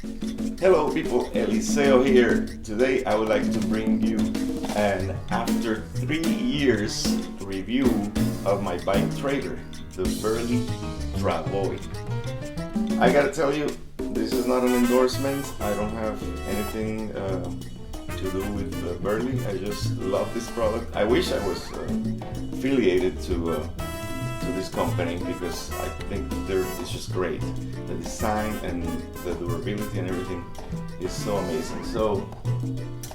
Hello people, Eliseo here. Today I would like to bring you an after 3 years review of my bike trailer, the Burley Travoy. I gotta tell you, this is not an endorsement. I don't have anything to do with Burley. I just love this product. I wish I was affiliated to this company because I think it's just great. The design and the durability and everything is so amazing. So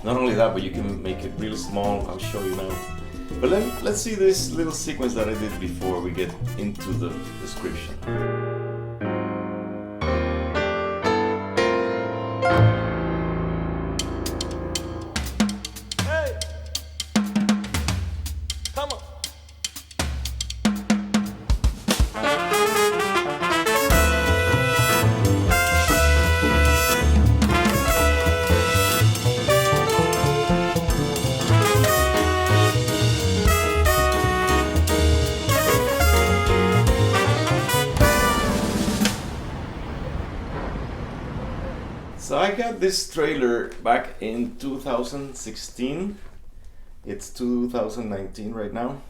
not only that, but you can make it really small. I'll show you now. But let's see this little sequence that I did before we get into the description. So I got this trailer back in 2016. It's 2019 right now.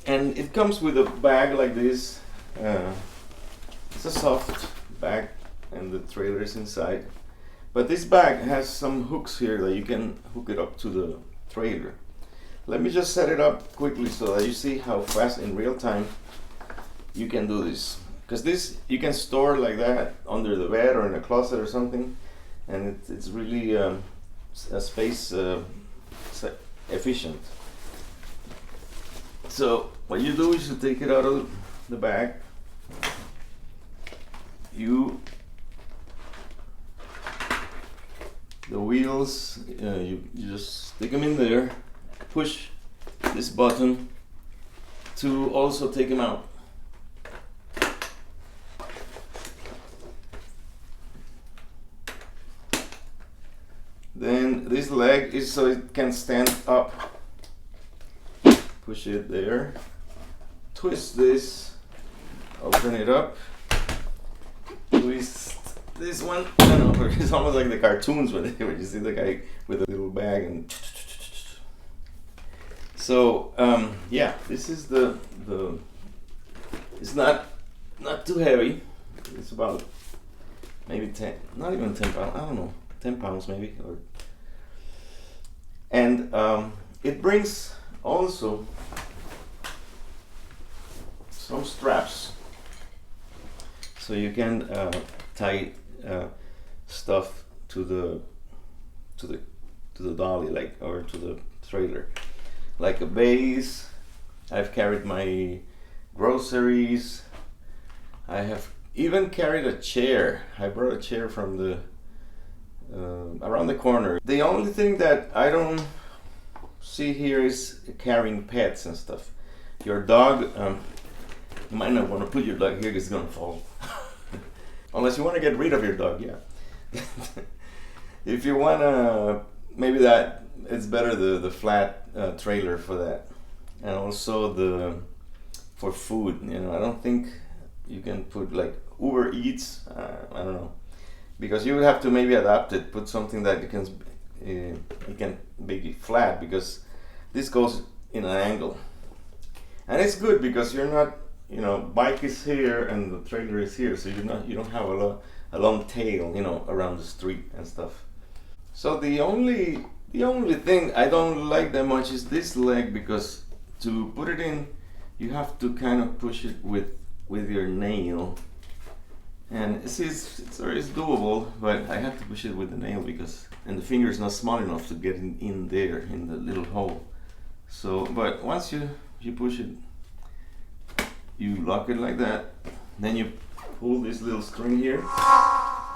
And it comes with a bag like this. It's a soft bag and the trailer is inside. But this bag has some hooks here that you can hook it up to the trailer. Let me just set it up quickly so that you see how fast in real time you can do this. Because this you can store like that under the bed or in a closet or something. And it's really space efficient. So what you do is you take it out of the bag, the wheels, you just stick them in there, push this button to also take them out. Then this leg is so it can stand up. Push it there. Twist this. Open it up. Twist this one. I don't know, it's almost like the cartoons when you see the guy with a little bag and. So yeah, this is the. It's not too heavy. It's about maybe 10, not even 10 pounds. I don't know. 10 pounds maybe, and it brings also some straps so you can tie stuff to the dolly, like, or to the trailer, like a base. I've carried my groceries. I have even carried a chair. I brought a chair from the around the corner. The only thing that I don't see here is carrying pets and stuff. Your dog, you might not want to put your dog here because it's gonna fall. Unless you want to get rid of your dog, yeah. If you wanna, maybe that it's better the flat trailer for that, and also for food. You know, I don't think you can put like Uber Eats. I don't know. Because you would have to maybe adapt it, put something that you can be flat, because this goes in an angle, and it's good because you're not, you know, bike is here and the trailer is here, so you don't have a long tail, you know, around the street and stuff. So the only thing I don't like that much is this leg, because to put it in, you have to kind of push it with your nail. And it's doable, but I have to push it with the nail and the finger is not small enough to get in there in the little hole. So, but once you push it, you lock it like that. Then you pull this little string here,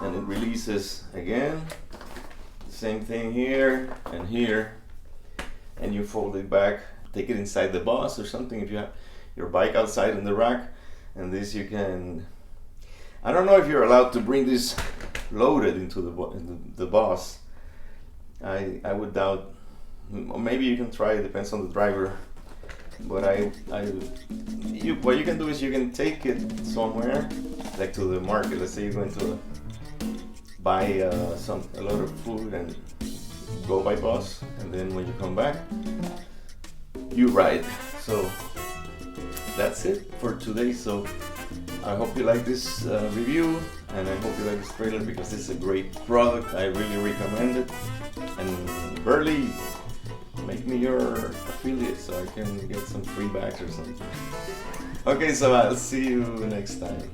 and it releases again. Same thing here and here, and you fold it back. Take it inside the bus or something if you have your bike outside in the rack, and this you can. I don't know if you're allowed to bring this loaded into the bus. I would doubt. Maybe you can try. It depends on the driver. But what you can do is you can take it somewhere, like to the market. Let's say you're going to buy a lot of food and go by bus, and then when you come back, you ride. So that's it for today. So I hope you like this review, and I hope you like this trailer because this is a great product. I really recommend it. And Burley, make me your affiliate so I can get some free bags or something. Okay, so I'll see you next time.